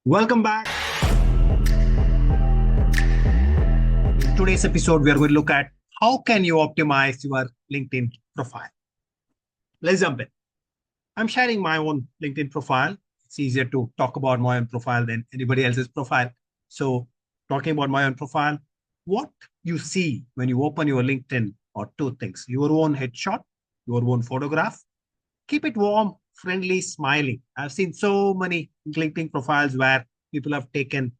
Welcome back. In today's episode, we are going to look at how can you optimize your LinkedIn profile. Let's jump in. I'm sharing my own LinkedIn profile. It's easier to talk about my own profile than anybody else's profile. So, talking about my own profile, what you see when you open your LinkedIn are two things: your own headshot, your own photograph. Keep it warm, friendly, smiling. I've seen so many LinkedIn profiles where people have taken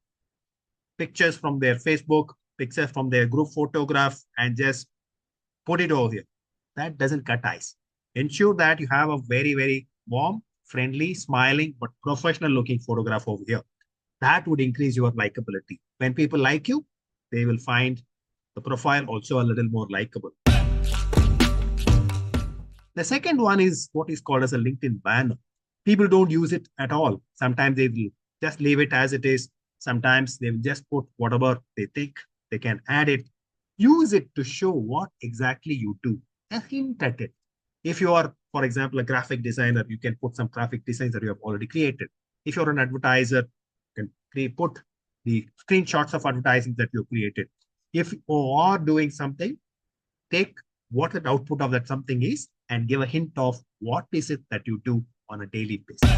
pictures from their Facebook, pictures from their group photograph, and just put it over here. That doesn't cut ice. Ensure that you have a very, very warm, friendly, smiling, but professional looking photograph over here. That would increase your likability. When people like you, they will find the profile also a little more likable. The second one is what is called as a LinkedIn banner. People don't use it at all. Sometimes they will just leave it as it is. Sometimes they will just put whatever they think they can add it. Use it to show what exactly you do. A hint at it. If you are, for example, a graphic designer, you can put some graphic designs that you have already created. If you're an advertiser, you can put the screenshots of advertising that you created. If you are doing something, take what the output of that something is and give a hint of what is it that you do on a daily basis.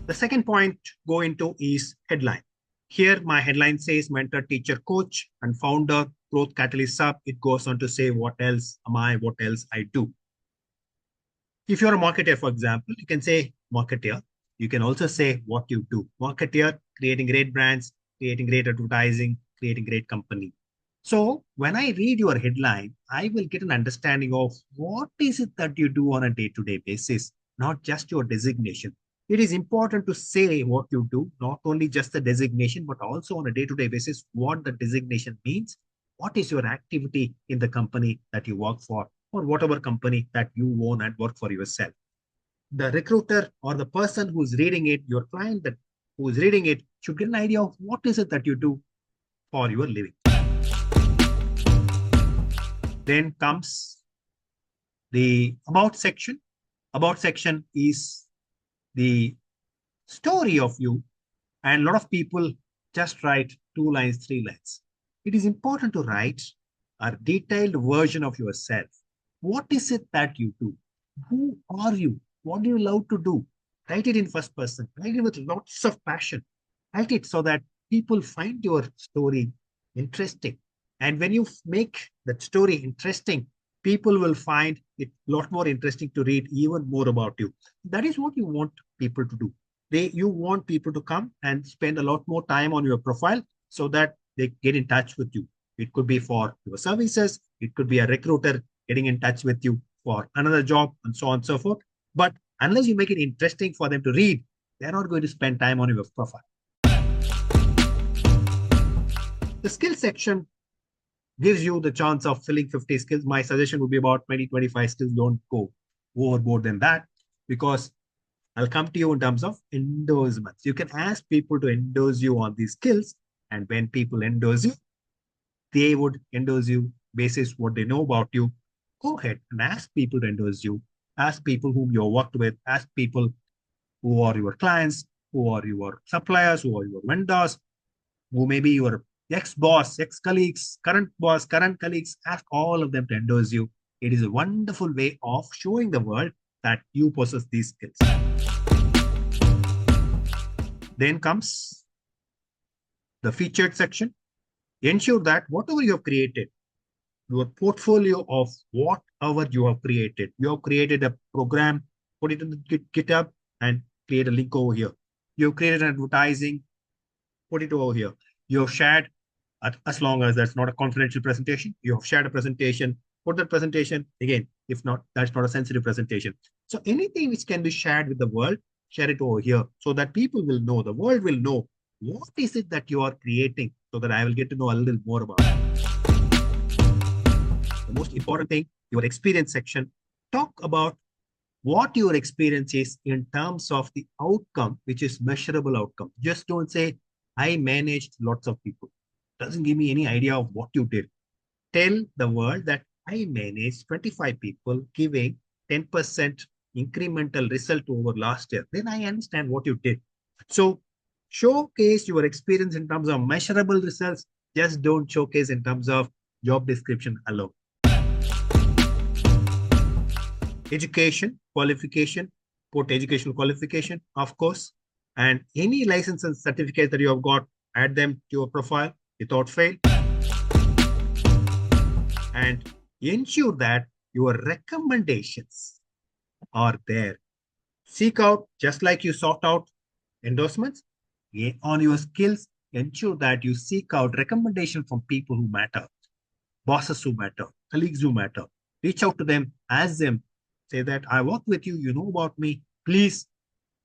The second point go into is headline. Here my headline says mentor, teacher, coach, and founder, growth catalyst sub. It goes on to say what else am I, what else I do. If you're a marketer, for example, you can say marketer. You can also say what you do. Marketer, creating great brands, creating great advertising, creating great company. So when I read your headline, I will get an understanding of what is it that you do on a day-to-day basis, not just your designation. It is important to say what you do, not only just the designation, but also on a day-to-day basis, what the designation means, what is your activity in the company that you work for, or whatever company that you own and work for yourself. The recruiter or the person who's reading it, your client that who is reading it, should get an idea of what is it that you do for your living. Then comes the about section. About section is the story of you, and a lot of people just write 2 lines, 3 lines. It is important to write a detailed version of yourself. What is it that you do? Who are you? What do you love to do? Write it in first person. Write it with lots of passion. Write it so that people find your story interesting. And when you make that story interesting, people will find it a lot more interesting to read even more about you. That is what you want people to do. You want people to come and spend a lot more time on your profile so that they get in touch with you. It could be for your services. It could be a recruiter getting in touch with you for another job and so on and so forth. But unless you make it interesting for them to read, they're not going to spend time on your profile. The skill section gives you the chance of filling 50 skills. My suggestion would be about 20, 25 skills. Don't go overboard than that, because I'll come to you in terms of endorsements. You can ask people to endorse you on these skills. And when people endorse you, they would endorse you basis what they know about you. Go ahead and ask people to endorse you. Ask people whom you worked with. Ask people who are your clients, who are your suppliers, who are your vendors, who may be your ex-boss, ex-colleagues, current boss, current colleagues. Ask all of them to endorse you. It is a wonderful way of showing the world that you possess these skills. Then comes the featured section. Ensure that whatever you have created, your portfolio of whatever you have created a program, put it in the GitHub and create a link over here. You have created an advertising, put it over here. You have shared, as long as that's not a confidential presentation, you have shared a presentation, put that presentation again. If not, that's not a sensitive presentation. So anything which can be shared with the world, share it over here so that people will know, the world will know what is it that you are creating, so that I will get to know a little more about it. The most important thing, your experience section. Talk about what your experience is in terms of the outcome, which is measurable outcome. Just don't say, I managed lots of people. Doesn't give me any idea of what you did. Tell the world that I managed 25 people, giving 10% incremental result over last year, then I understand what you did. So showcase your experience in terms of measurable results. Just don't showcase in terms of job description alone. Education, qualification, put educational qualification, of course, and any license and certificate that you have got, add them to your profile without fail. And ensure that your recommendations are there. Seek out, just like you sought out endorsements, on your skills, ensure that you seek out recommendation from people who matter, bosses who matter, colleagues who matter. Reach out to them, ask them, say that I work with you, you know about me, please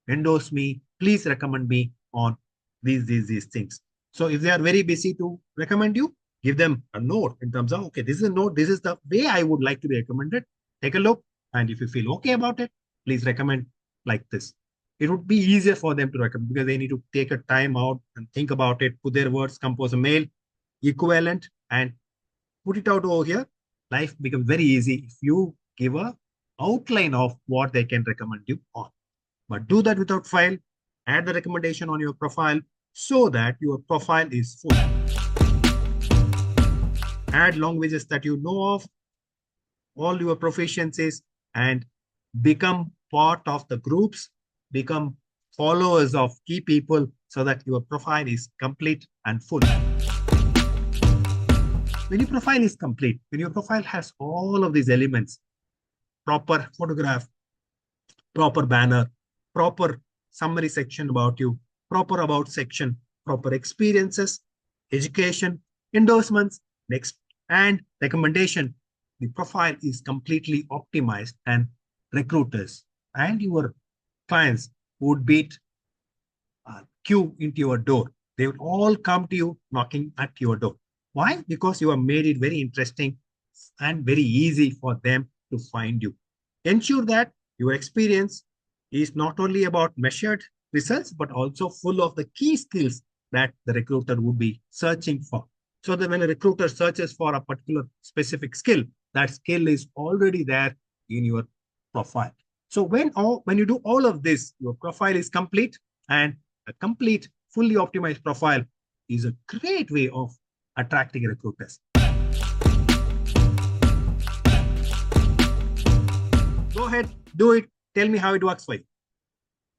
endorse me, please recommend me on these things. So if they are very busy to recommend you, give them a note in terms of, okay, this is a note, this is the way I would like to be recommended. Take a look. And if you feel okay about it, please recommend like this. It would be easier for them to recommend because they need to take a time out and think about it, put their words, compose a mail equivalent, and put it out over here. Life becomes very easy if you give a outline of what they can recommend you on. But do that without file. Add the recommendation on your profile so that your profile is full. Add languages that you know of, all your proficiencies, and become part of the groups, become followers of key people so that your profile is complete and full. When your profile is complete, when your profile has all of these elements, proper photograph, proper banner, proper summary section about you, proper about section, proper experiences, education, endorsements, next, and recommendation, the profile is completely optimized, and recruiters and your clients would beat queue into your door. They would all come to you knocking at your door. Why? Because you have made it very interesting and very easy for them to find you. Ensure that your experience is not only about measured results, but also full of the key skills that the recruiter would be searching for. So that when a recruiter searches for a particular specific skill, that skill is already there in your profile. So when you do all of this, your profile is complete, and a complete, fully optimized profile is a great way of attracting recruiters. Go ahead, do it. Tell me how it works for you.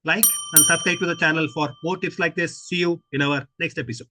Like and subscribe to the channel for more tips like this. See you in our next episode.